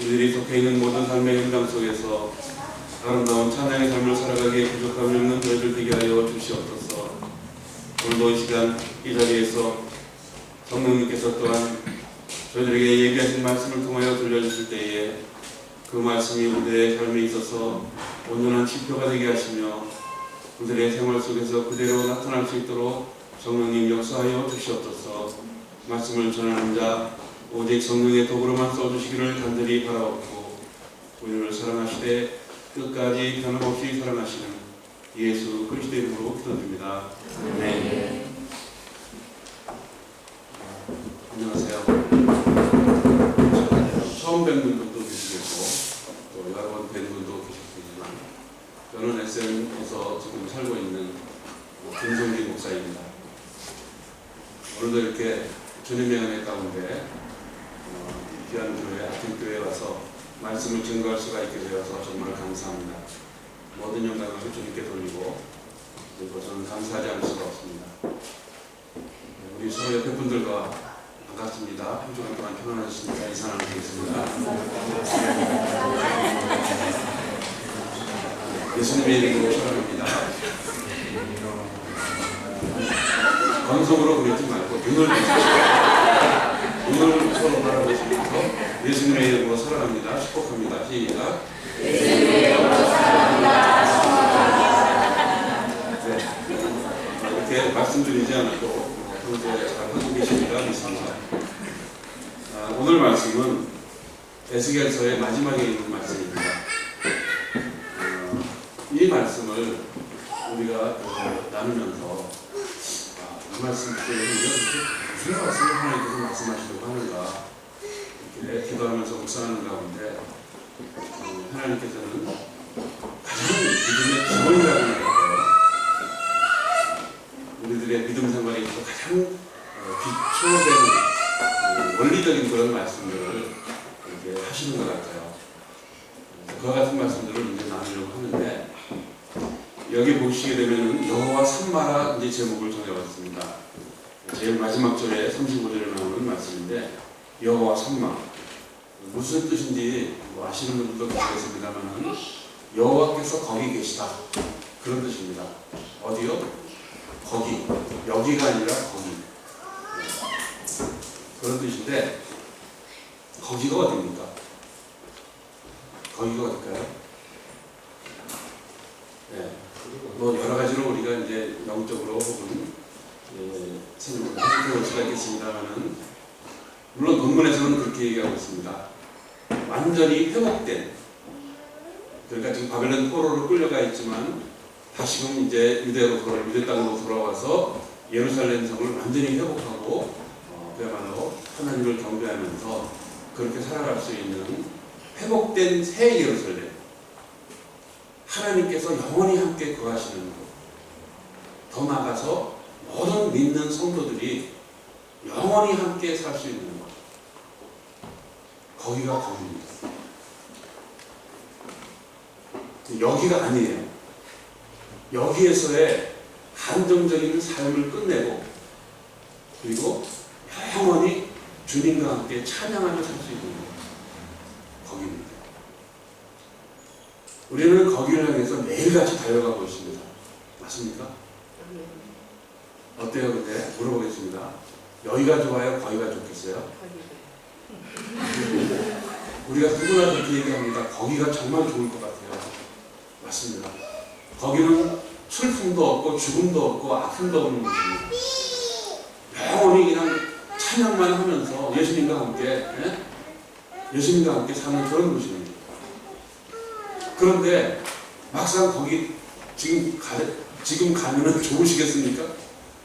우리들이 속해 있는 모든 삶의 현장 속에서 아름다운 찬양의 삶을 살아가기에 부족함이 없는 저희들 되게 하여 주시옵소서. 오늘도 이 시간 이 자리에서 성령님께서 또한 저희들에게 얘기하신 말씀을 통하여 들려주실 때에 그 말씀이 우리의 삶에 있어서 온전한 지표가 되게 하시며 우리들의 생활 속에서 그대로 나타날 수 있도록 성령님 역사하여 주시옵소서. 말씀을 전하는 자 오직 성령의 도구로만 써주시기를 간절히 바라옵고 우리를 사랑하시되 끝까지 변함없이 사랑하시는 예수 그리스도의 이름으로 기도드립니다. 아멘. 안녕하세요. 처음 뵌 분들도 계시겠고 또 여러 번 뵌 분도 계시겠지만 저는 SM에서 지금 살고 있는 김성기 목사입니다. 오늘도 이렇게 주님의 은혜 가운데 귀한 교회, 아침교회에 와서 말씀을 증거할 수가 있게 되어서 정말 감사합니다. 모든 영광을 주님께 돌리고 그리고 저는 감사하지 않을 수가 없습니다. 우리 서로 옆에 분들과 반갑습니다. 한 주간 동안 평안하셨습니까? 인사 나누겠습니다. 예수님의 이름으로 사랑합니다. 건성으로 그러지 말고 눈을 서로 바라보시면서 예수님의 이름으로 사랑합니다. 축복합니다. 시작. 예수님의 이름으로 사랑합니다. 네. 이렇게 말씀드리지 않아도 평소에 잘 하고 계십니다. 믿습니다. 오늘 말씀은 에스겔서의 마지막에 있는 말씀입니다. 이 말씀을 우리가 나누면서 이 말씀 듣고 무슨 말씀을 하나님께서 말씀하시려고 하는가 이렇게 기도하면서 묵상하는 가운데 하나님께서는 가장 믿음의 기본이라고 할까요? 우리들의 믿음 생활에 있어서 가장 기초된 원리적인 그런 말씀들을 이렇게 하시는 것 같아요. 그와 같은 말씀들을 이제 나누려고 하는데 여기 보시게 되면은 여호와 삼마라 이제 제목을 정해봤습니다. 제일 마지막 절에 35절에 나오는 말씀인데 여호와 삼마 무슨 뜻인지 아시는 분들도 계시겠습니다만 여호와께서 거기 계시다 그런 뜻입니다. 어디요? 거기 여기가 아니라 거기 그런 뜻인데 거기가 어디입니까? 거기가 어딜까요? 네. 뭐 여러 가지로 우리가 이제 영적으로 혹은 생각을 해석해 볼 수가 있겠습니다만은 물론 본문에서는 그렇게 얘기하고 있습니다. 완전히 회복된 그러니까 지금 바벨론 포로로 끌려가 있지만 다시금 이제 유대 땅으로 돌아와서 예루살렘 성을 완전히 회복하고 그야말로 하나님을 경배하면서 그렇게 살아갈 수 있는 회복된 새 예루살렘 하나님께서 영원히 함께 거하시는 것. 더 나아가서 모든 믿는 성도들이 영원히 함께 살 수 있는 것. 거기가 거기입니다. 여기가 아니에요. 여기에서의 한정적인 삶을 끝내고 그리고 영원히 주님과 함께 찬양하며 살 수 있는 것. 거기입니다. 우리는 거기를 향해서 매일같이 달려가고 있습니다. 맞습니까? 어때요? 근데 물어보겠습니다. 여기가 좋아요? 거기가 좋겠어요? 우리가 누구나 그렇게 얘기합니다. 거기가 정말 좋을 것 같아요. 맞습니다. 거기는 슬픔도 없고 죽음도 없고 아픔도 없는 곳입니다. 영원히 그냥 찬양만 하면서 예수님과 함께 사는 그런 곳입니다. 그런데 막상 거기 지금 가면은 좋으시겠습니까?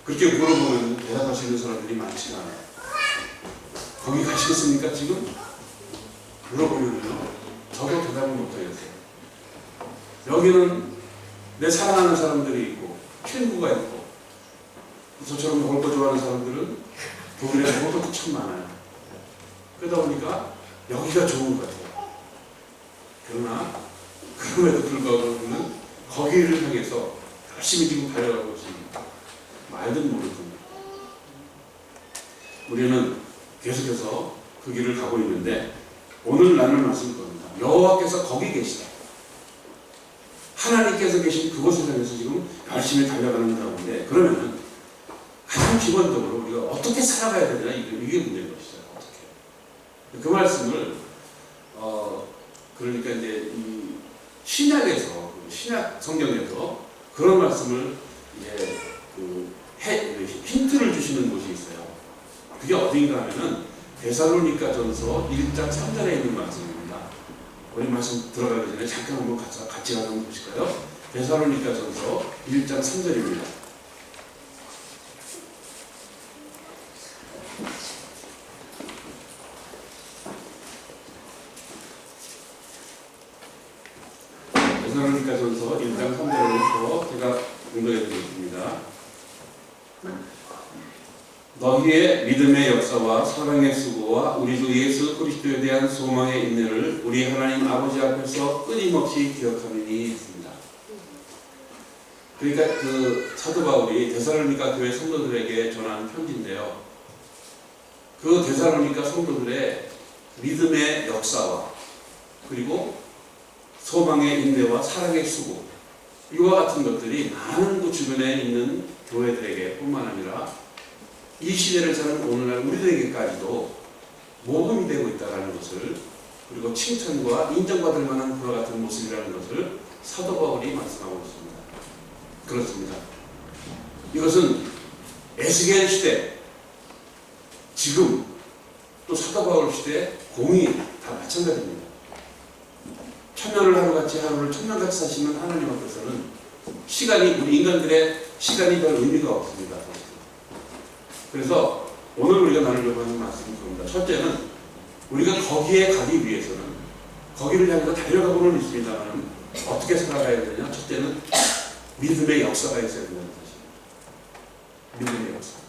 그렇게 물어보면 대답하시는 사람들이 많지가 않아요. 거기 가시겠습니까? 지금? 물어보면요. 저도 대답을 못하겠어요. 여기는 내 사랑하는 사람들이 있고 친구가 있고 저처럼 먹을 거 좋아하는 사람들은 독일에 먹을 것도 참 많아요. 그러다 보니까 여기가 좋은 것 같아요. 그러나 그럼에도 불구하고 우리는 거기를 향해서 열심히 지금 달려가고 있습니다. 말든 모를 겁니다. 우리는 계속해서 그 길을 가고 있는데 오늘 나눌 말씀은 겁니다. 여호와께서 거기 계시다. 하나님께서 계신 그곳을 향해서 지금 열심히 달려가는 가운데, 그러면은 가장 기본적으로 우리가 어떻게 살아가야 되냐, 이게 문제인 것이죠. 어떻게. 그 말씀을 그러니까 이제 이 신약에서, 신약 성경에서 그런 말씀을 이제 힌트를 주시는 곳이 있어요. 그게 어딘가 하면은 데살로니가전서 1장 3절에 있는 말씀입니다. 우리 말씀 들어가기 전에 잠깐 한번 같이 한번 보실까요? 데살로니가전서 1장 3절입니다. 데살로니가전서 1장 3절에서 제가 공부해 드리겠습니다. 너희의 믿음의 역사와 사랑의 수고와 우리 주 예수 그리스도에 대한 소망의 인내를 우리 하나님 아버지 앞에서 끊임없이 기억하느니 했습니다. 그러니까 그 사도 바울이 데살로니가 교회 성도들에게 전한 편지인데요. 그 데살로니가 성도들의 믿음의 역사와 그리고 소망의 인내와 사랑의 수고, 이와 같은 것들이 많은 그 주변에 있는 교회들에게 뿐만 아니라 이 시대를 사는 오늘날 우리들에게까지도 모범이 되고 있다는 것을, 그리고 칭찬과 인정받을 만한 그와 같은 모습이라는 것을 사도 바울이 말씀하고 있습니다. 그렇습니다. 이것은 에스겔 시대, 지금 또 사도 바울 시대 공이 다 마찬가지입니다. 천년을 하루같이 하루를 천년같이 사시는 하나님 앞에서는 시간이, 우리 인간들의 시간이 별 의미가 없습니다. 그래서 오늘 우리가 나누려고 하는 말씀이 그겁니다. 첫째는 우리가 거기에 가기 위해서는, 거기를 향해서 달려가고는 있습니다만 어떻게 살아가야 되느냐. 첫째는 믿음의 역사가 있어야 된다는 것입니다. 믿음의 역사.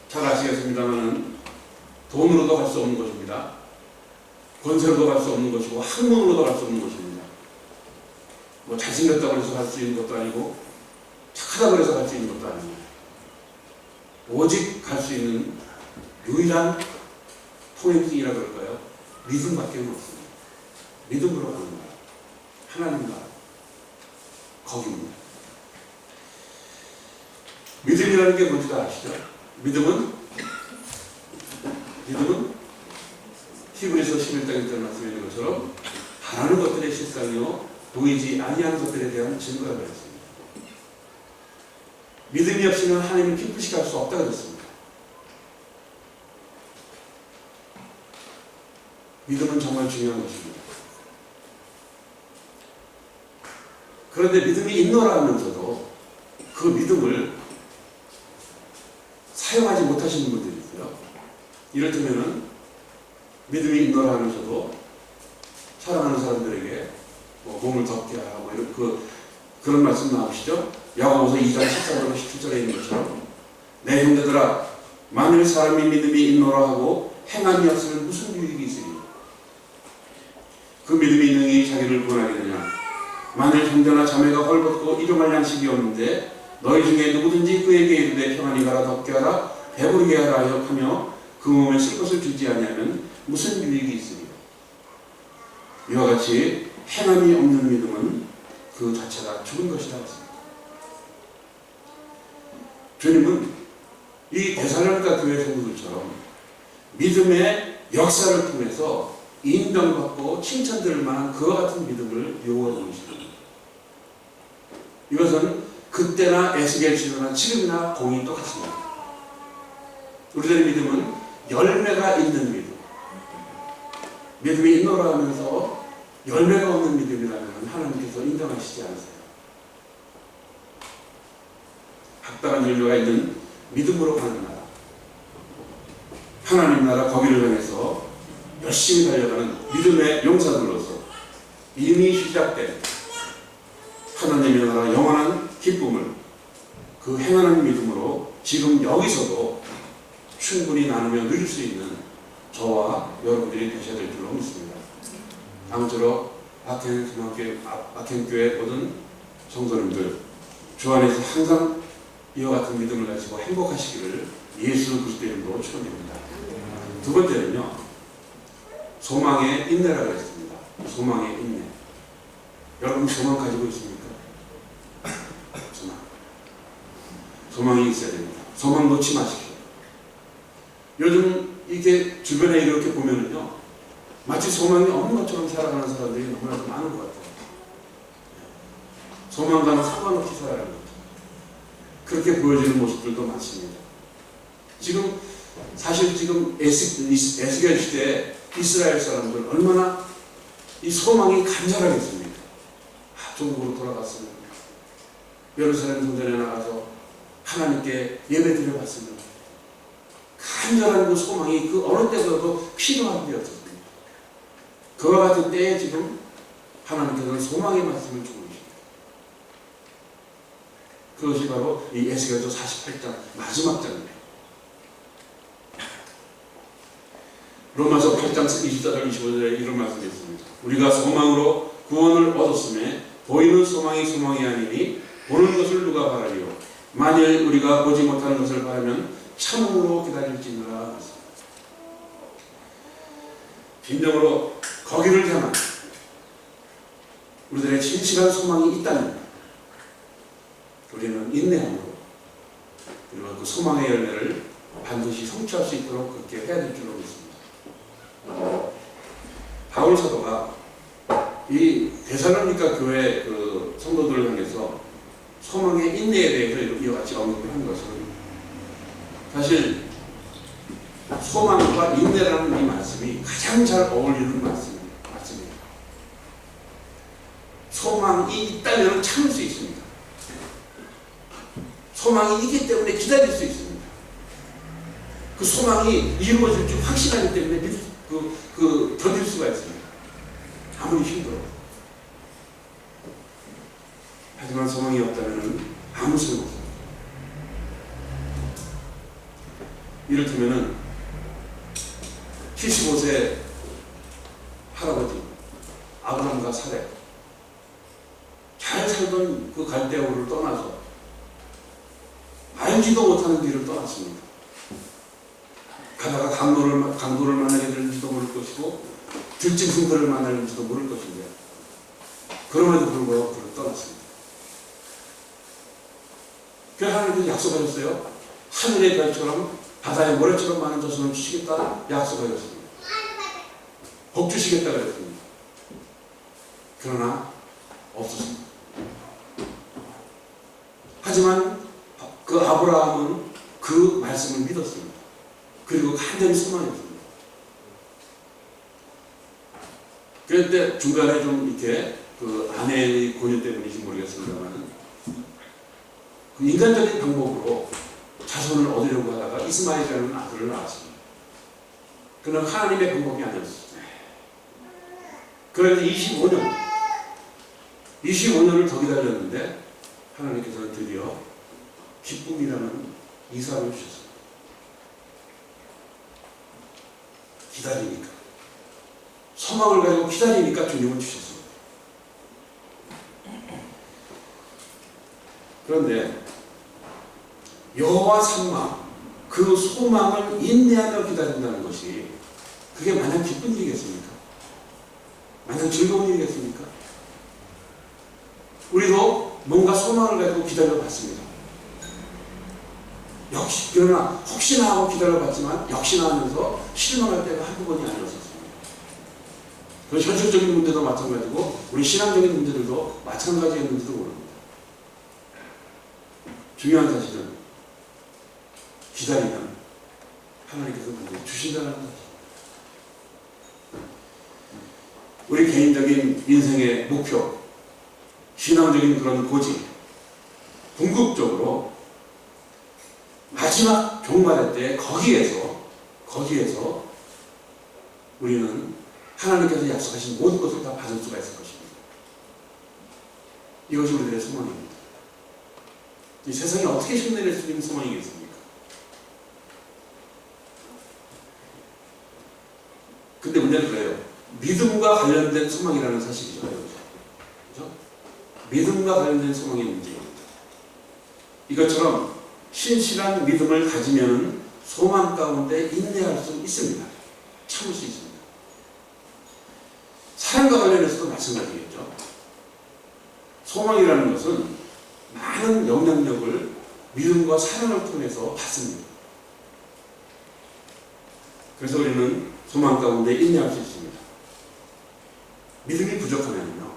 잘 아시겠습니다만 돈으로도 갈 수 없는 것입니다. 권세로도 갈 수 없는 것이고 학문으로도 갈 수 없는 것입니다. 뭐 잘생겼다고 해서 갈 수 있는 것도 아니고 착하다고 해서 갈 수 있는 것도 아니고, 오직 갈 수 있는 유일한 통행증이라 그럴까요? 믿음밖에 없습니다. 믿음으로 가는 거야. 하나님과 거기입니다. 믿음이라는 게 뭔지 다 아시죠? 믿음은 히브리서 11장에 있는 말씀에 있는 것처럼 바라는 것들의 실상이요 보이지 아니하는 것들에 대한 증거가 있습니다. 믿음이 없이는 하나님을 기쁘시게 할 수 없다고 했습니다. 믿음은 정말 중요한 것입니다. 그런데 믿음이 있노라 하면서도 그 믿음을 사용하지 못하시는 분들이 있어요. 이를테면은 믿음이 있노라 하면서도 사랑하는 사람들에게 뭐 몸을 덮게 하고 이런 그런 말씀 나오시죠? 야고보서 2장 14절로 17절에 있는 것처럼 내 형제들아 만일 사람이 믿음이 있노라 하고 행함이 없으면 무슨 유익이 있으리? 그 믿음이 능히 자기를 구원하겠느냐? 만일 형제나 자매가 헐벗고 일용할 양식이 없는데 너희 중에 누구든지 그에게 이르되 평안히 가라 덮게 하라 배부르게 하라 하여 그 몸에 쓸 것을 주지 아니하면 무슨 유익이 있으리? 이와 같이 행함이 없는 믿음은 그 자체가 죽은 것이라 했습니다. 주님은 이 데살로니가 교회 성도들처럼 믿음의 역사를 통해서 인정받고 칭찬들을 만한 그와 같은 믿음을 요구하고 계십니다. 이것은 그때나 에스겔 시대나 지금이나 공이 똑같습니다. 우리들의 믿음은 열매가 있는 믿음, 믿음이 있노라 하면서 열매가 없는 믿음이라면 하나님께서 인정하시지 않으세요. 각별한 열매가 있는 믿음으로 가는 나라, 하나님 나라 거기를 향해서 열심히 달려가는 믿음의 용사들로서 이미 시작된 하나님의 나라 영원한 기쁨을 그 행하는 믿음으로 지금 여기서도 충분히 나누며 누릴 수 있는 저와 여러분들이 되셔야 될 줄로 믿습니다. 아무쪼록 아켄교회 모든 성도님들 주 안에서 항상 이와 같은 믿음을 가지고 행복하시기를 예수 그리스도의 이름으로 축원드립니다. 두 번째는요, 소망의 인내라고 했습니다. 소망의 인내. 여러분 소망 가지고 있습니까? 소망이 있어야 됩니다. 소망 놓지 마십시오. 요즘 이게 주변에 이렇게 보면은요, 마치 소망이 없는 것처럼 살아가는 사람들이 너무나 많은 것 같아요. 소망과는 상관없이 살아가는 거죠. 그렇게 보여지는 모습들도 많습니다. 지금 사실 지금 에스겔 시대에 이스라엘 사람들 얼마나 이 소망이 간절하겠습니까? 조국으로 돌아갔으면, 예루살렘 성전에 나가서 하나님께 예배드려 봤으면, 간절한 그 소망이 그 어느 때보다도 필요한 때였습니다. 그와 같은 때에 지금 하나님께서는 소망의 말씀을 주고 계십니다. 그것이 바로 이 에스겔서 48장 마지막 장입니다. 로마서 8장 24절 25절에 이런 말씀이 있습니다. 우리가 소망으로 구원을 얻었음에 보이는 소망이 소망이 아니니 보는 것을 누가 바라리요. 만일 우리가 보지 못하는 것을 바라면 참으로 기다릴지니라. 진정으로 거기를 향한 우리들의 진실한 소망이 있다면 우리는 인내함으로 우리가 그 소망의 열매를 반드시 성취할 수 있도록 그렇게 해야 될 줄로 믿습니다. 바울 사도가 이 데살로니가 교회 그 성도들을 향해서 소망의 인내에 대해서 이와 같이 언급을 한 것은, 사실 소망과 인내라는 이 말씀이 가장 잘 어울리는 말씀입니다. 소망이 있다면 참을 수 있습니다. 소망이 있기 때문에 기다릴 수 있습니다. 그 소망이 이루어질 줄 확신하기 때문에 견딜 수가 있습니다. 아무리 힘들어. 하지만 소망이 없다면 아무 소용 없습니다. 이를테면은 75세 할아버지 아브라함과 사레, 잘 살던 그 갈대아우를 떠나서 알지도 못하는 길을 떠났습니다. 가다가 강도를 만나게 될지도 모를 것이고 들짐승들을 만날지도 모를 것인데, 그럼에도 불구하고 그를 떠났습니다. 그래서 하나님께서 약속하셨어요. 하늘의 별처럼 바다의 모래처럼 많은 자손을 주시겠다 약속하셨습니다. 복 주시겠다 그랬습니다. 그러나 없었습니다. 하지만 그 아브라함은 그 말씀을 믿었습니다. 그리고 간절히 소망했습니다. 그런데 중간에 좀 이렇게 그 아내의 권유 때문인지 모르겠습니다만, 그 인간적인 방법으로 자손을 얻으려고 하다가 이스마엘이라는 아들을 낳았습니다. 그러나 하나님의 방법이 아니었습니다. 그래서 25년을 더 기다렸는데 하나님께서는 드디어 기쁨이라는 이삭을 주셨습니다. 기다리니까, 소망을 가지고 기다리니까 주님을 주셨습니다. 그런데 여호와 삼마, 그 소망을 인내하며 기다린다는 것이 그게 마냥 기쁜 일이겠습니까? 마냥 즐거운 일이겠습니까? 우리도 뭔가 소망을 가지고 기다려봤습니다. 역시, 그러나 혹시나 하고 기다려봤지만 역시나 하면서 실망할 때가 한두 번이 아니었습니다. 그 현실적인 문제도 마찬가지고 우리 신앙적인 문제들도 마찬가지였는지도 모릅니다. 중요한 사실은 기다리면 하나님께서 문제 주신다는 것입니다. 우리 개인적인 인생의 목표, 신앙적인 그런 고집, 궁극적으로 마지막 종말의 때 거기에서 우리는 하나님께서 약속하신 모든 것을 다 받을 수가 있을 것입니다. 이것이 우리들의 소망입니다. 이 세상에 어떻게 흉내낼 수 있는 소망이겠습니까? 근데 문제는 그래요. 믿음과 관련된 소망이라는 사실이죠. 그렇죠? 믿음과 관련된 소망의 문제입니다. 이것처럼 신실한 믿음을 가지면 소망 가운데 인내할 수 있습니다. 참을 수 있습니다. 사랑과 관련해서도 마찬가지겠죠. 소망이라는 것은 많은 영향력을 믿음과 사랑을 통해서 받습니다. 그래서 우리는 소망 가운데 인내할 수 있습니다. 믿음이 부족하면요,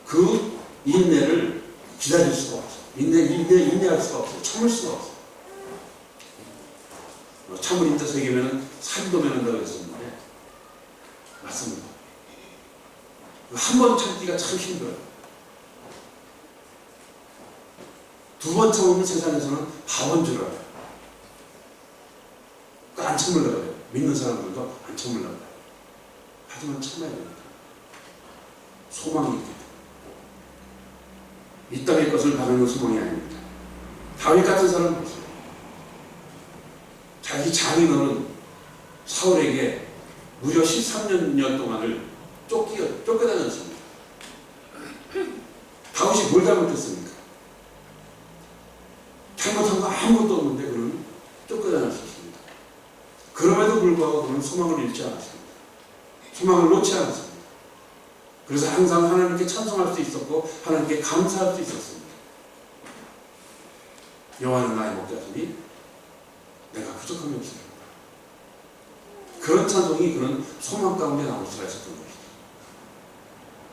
그 인내를 기다릴 수가 없어요. 인내할 수가 없어요. 참을 수가 없어요. 참을 인자 새기면 산도 면한다고 했었는데, 맞습니다. 한 번 참기가 참 힘들어요. 두 번 참으면 세상에서는 바본 줄 알아요. 안 참으려고 해요. 믿는 사람들도 안 참으려고 해요. 하지만 참아야 됩니다. 소망이 있기 때문에. 이 땅의 것을 바라는 소망이 아닙니다. 다윗 같은 사람은 보세요. 자기 장인어른 사울에게 무려 13년 동안을 쫓겨다녔습니다. 다윗이 뭘 잘못했습니까? 잘못한 거 아무것도 없는데 그는 쫓겨다녔습니다. 그럼에도 불구하고 그는 소망을 잃지 않았습니다. 소망을 놓지 않았습니다. 그래서 항상 하나님께 찬송할 수 있었고 하나님께 감사할 수 있었습니다. 여호와는 나의 목자시니 내가 부족함이 없습니다. 그런 찬송이 그런 소망 가운데 나올 수가 있었던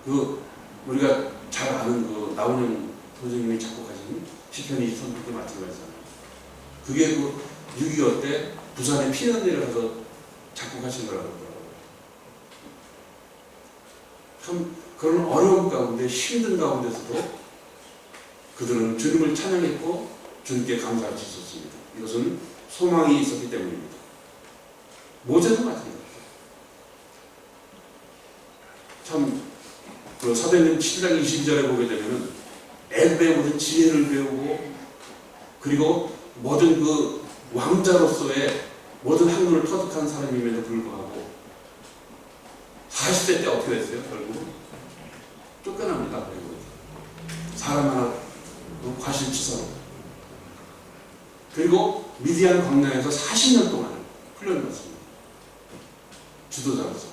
것이죠. 우리가 잘 아는 나훈영 선생님이 작곡하신 시편 23편도 마찬가지잖아요. 그게 6.25 때 부산에 피난 내려가서 작곡하신 거라고 하더라고요. 참 그런 어려움 가운데 힘든 가운데서도 그들은 주님을 찬양했고 주님께 감사할 수 있었습니다. 이것은 소망이 있었기 때문입니다. 모세도 마찬가지입니다. 참 사도행전 7장 22절에 보게 되면 애굽의 모든 지혜를 배우고 그리고 모든 왕자로서의 모든 학문을 터득한 사람임에도 불구하고 40세 때 어떻게 됐어요? 결국 쫓겨납니다. 그리고 사람 하나 과실치사로 그리고 미디안 광야에서 40년 동안 훈련을 받습니다. 지도자로서.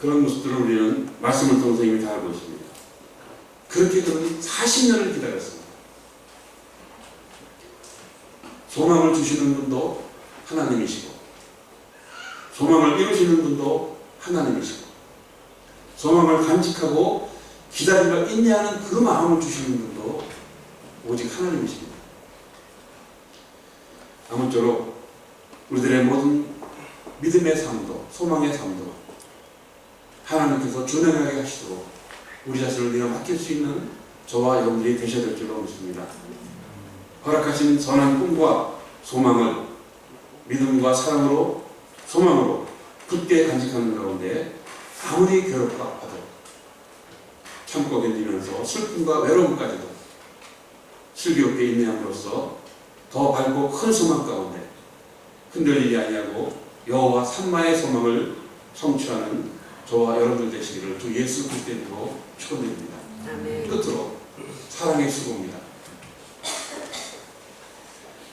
그런 모습들을 우리는 말씀을 통해서 이미 다 알고 있습니다. 그렇게 그는 40년을 기다렸습니다. 소망을 주시는 분도 하나님이시고 소망을 이루시는 분도 하나님이시고 소망을 간직하고 기다리며 인내하는 그 마음을 주시는 분도 오직 하나님이십니다. 아무쪼록 우리들의 모든 믿음의 삶도 소망의 삶도 하나님께서 준행하게 하시도록 우리 자신을 내어 맡길 수 있는 저와 여러분들이 되셔야 될 줄로 믿습니다. 허락하신 선한 꿈과 소망을 믿음과 사랑으로 소망으로 굳게 간직하는 가운데 아무리 괴롭고 아파도 참고 견디면서 슬픔과 외로움까지도 슬기롭게 인내함으로써 더 밝고 큰 소망 가운데 흔들리지 아니하고 여호와 산마의 소망을 성취하는 저와 여러분들 되시기를 주 예수 그리스도의 이름으로 축원드립니다. 끝으로 사랑의 수고입니다.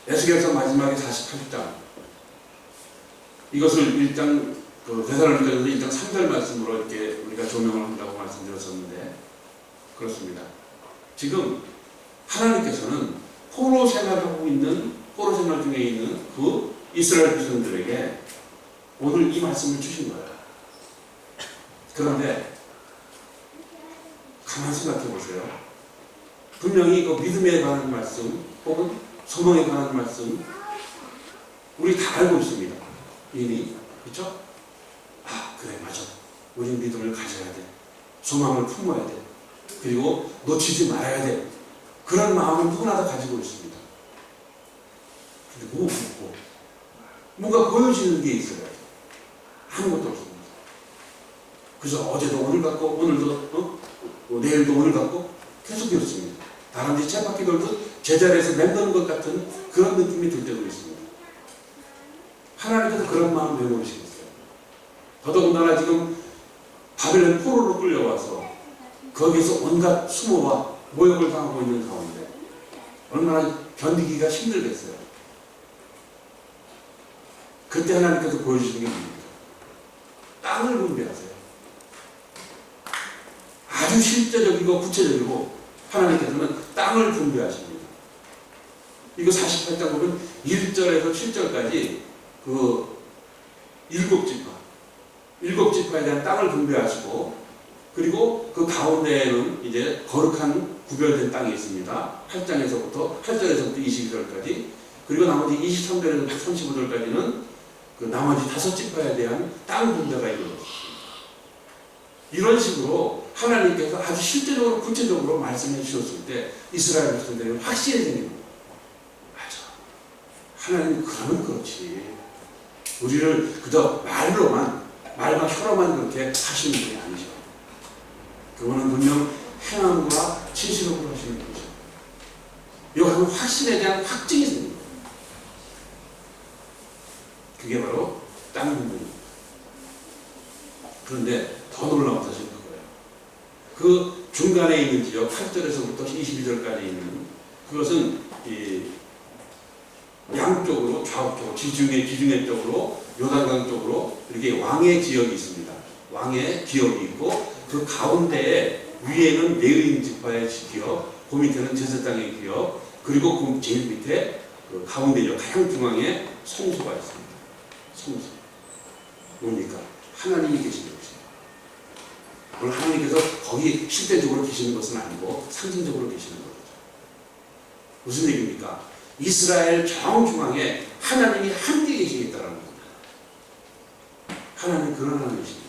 에스겔서 마지막에 48장 이것을 1장 데살로니가서 1장 3절 말씀으로 이렇게 우리가 조명을 한다고 말씀드렸었는데 그렇습니다. 지금 하나님께서는 포로 생활하고 있는 포로 생활 중에 있는 그 이스라엘 백성들에게 오늘 이 말씀을 주신 거예요. 그런데 가만히 생각해 보세요. 분명히 그 믿음에 관한 말씀 혹은 소망에 관한 말씀 우리 다 알고 있습니다. 이미 그렇죠? 그래 맞아. 우리 믿음을 가져야 돼. 소망을 품어야 돼. 그리고 놓치지 말아야 돼. 그런 마음을 누구나 다 가지고 있습니다. 근데 뭔가 보여지는 게 있어요. 아무것도 없습니다. 그래서 어제도 오늘 같고 오늘도 내일도 오늘 같고 계속 이렇습니다. 다람쥐 쳇바퀴 돌듯 제자리에서 맴도는 것 같은 그런 느낌이 들 때도 있습니다. 하나님께서 그런 마음 왜 모르시겠어요? 더더군다나 지금 바벨론 포로로 끌려와서 거기서 온갖 수모와 모욕을 당하고 있는 가운데 얼마나 견디기가 힘들겠어요. 그때 하나님께서 보여주시는 게 뭡니까? 땅을 분배하세요. 아주 실제적이고 구체적이고 하나님께서는 땅을 분배하십니다. 이거 48장 보면 1절에서 7절까지 그 일곱 지파에 대한 땅을 분배하시고, 그리고 그 가운데에는 이제 거룩한 구별된 땅이 있습니다. 8절에서부터 22절까지, 그리고 나머지 23절에서부터 35절까지는 그 나머지 5지파에 대한 땅 분배가 이루어졌습니다. 이런 식으로 하나님께서 아주 실제적으로 구체적으로 말씀해 주셨을 때 이스라엘 백성들에게 확신이 생깁니다. 맞아, 하나님 그러면 그렇지, 우리를 그저 말과 혀로만 그렇게 하시는 분이 아니죠. 그분은 분명 행함과 진실로 하시는 분이죠. 이거 확신에 대한 확증이 생깁니다. 그게 바로 땅 분배입니다. 그런데 더 놀라운 사실은 그거예요. 그 중간에 있는 지역 8절에서부터 22절까지 있는 그것은 양쪽으로, 좌우쪽으로, 지중해 쪽으로, 요단강 쪽으로 이렇게 왕의 지역이 있습니다. 왕의 기업이 있고, 그 가운데에 위에는 레위 지파의 기업, 그 밑에는 제사장의 기업, 그리고 그 제일 밑에 그 가운데죠, 가장 중앙에 성소가 있습니다. 성소. 뭡니까? 하나님이 계시는 것입니다. 물론 하나님께서 거기 실제적으로 계시는 것은 아니고 상징적으로 계시는 거죠. 무슨 얘기입니까? 이스라엘 정중앙에 하나님이 함께 계시겠다라는 겁니다. 하나님 그런 하나님이십니다.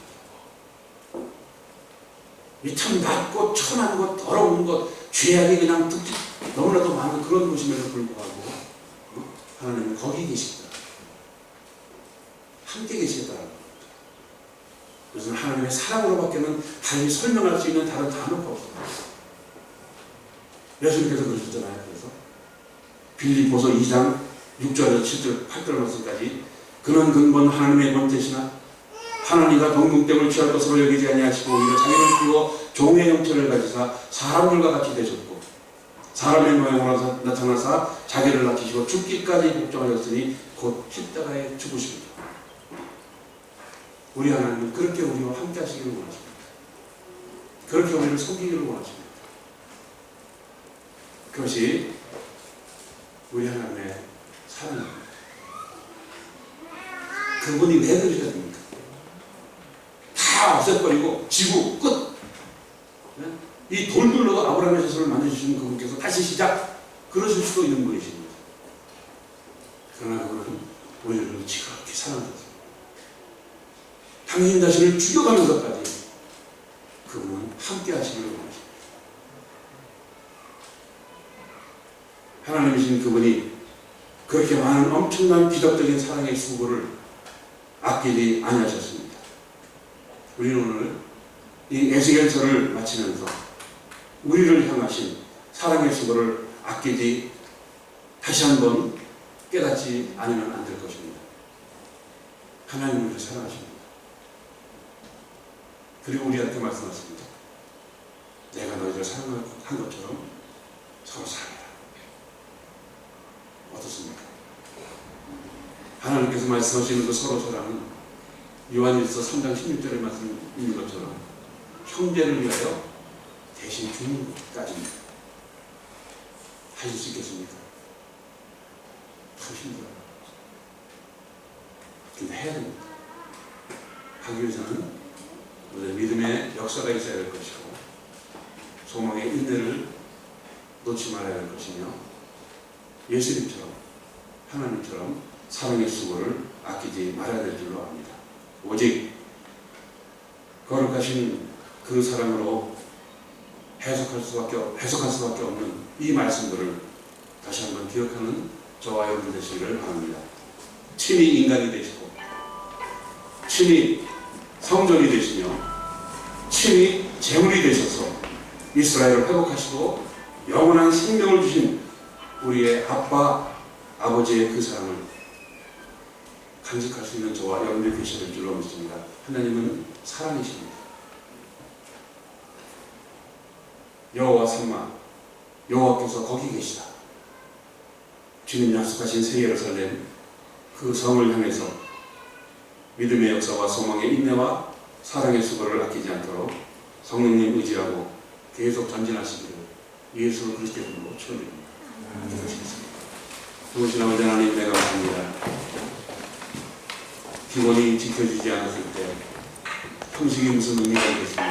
이 참 낮고 천한 것, 더러운 것, 죄악이 그냥 너무나도 많은 그런 곳임에도 불구하고 하나님은 거기 계시다. 함께 계시겠다라는 겁니다. 그래서 하나님의 사랑으로밖에는 달리 설명할 수 있는 다른 단어가 없습니다. 예수님께서 그러셨잖아요. 그래서 빌립보서 2장 6절에서 7절 8절 말씀까지, 그는 근본 하나님의 본체시나 하나님과 동등됨을 취할 것으로 여기지 아니하시고 오히려 자기를 비워 종의 형체를 가지사 사람들과 같이 되셨고 사람의 모양으로 나타나사 자기를 낮추시고 죽기까지 복종하였으니 곧 십자가에 죽으십니다. 우리 하나님은 그렇게 우리와 함께 하시기를 원하십니다. 그렇게 우리를 섬기기를 원하십니다. 그것이 우리 하나님의 사랑입니다. 그분이 왜 그러셔야 됩니까? 다 없애버리고 지구 끝! 이 돌들로도 아브라함의 자손을 만들어주시는 그분께서 다시 시작! 그러실 수도 있는 분이십니다. 그러나 그분은 우리를 지극히 사랑하셨습니다. 당신 자신을 죽여가면서까지 그분은 함께 하시기를 원하십니다. 하나님이신 그분이 그렇게 많은 엄청난 기적적인 사랑의 수고를 아끼지 아니하셨습니다. 우리는 오늘 이 에스겔서를 마치면서 우리를 향하신 사랑의 수고를 아끼지 다시 한번 깨닫지 않으면 안 될 것입니다. 하나님은 우리를 사랑하십니다. 그리고 우리한테 말씀하십니다. 내가 너희를 사랑한 것처럼 서로 사랑해라. 어떻습니까? 하나님께서 말씀하시는 그 서로 사랑은 요한일서 3장 16절의 말씀 있는 것처럼 형제를 위하여 대신 죽는 것까지입니다. 하실 수 있겠습니까? 참 힘들어요. 근데 해야 됩니다. 하기 위해서는 우리의 믿음의 역사가 있어야 될 것이고 소망의 인내를 놓지 말아야 할 것이며 예수님처럼 하나님처럼 사랑의 수고를 아끼지 말아야 될 줄로 압니다. 오직 거룩하신 그 사랑으로 해석할 수밖에 없는 이 말씀들을 다시 한번 기억하는 저와 여러분 되시기를 바랍니다. 친히 인간이 되시고 친히 성전이 되시며 친히 제물이 되셔서 이스라엘을 회복하시고 영원한 생명을 주신 우리의 아버지의 그 사랑을 간직할 수 있는 저와 여러분들이 되셔야 될 줄로 믿습니다. 하나님은 사랑이십니다. 여호와 삼마, 여호와께서 거기 계시다. 주님 약속하신 새 예루살렘 그 성을 향해서 믿음의 역사와 소망의 인내와 사랑의 수고를 아끼지 않도록 성령님 의지하고 계속 전진하시기를 예수 그리스도의 이름으로 축원드립니다. 기도하시겠습니다. 좋으신 아버지 하나님, 내가 감사합니다. 기본이 지켜지지 않았을 때 형식이 무슨 의미가 있겠습니까?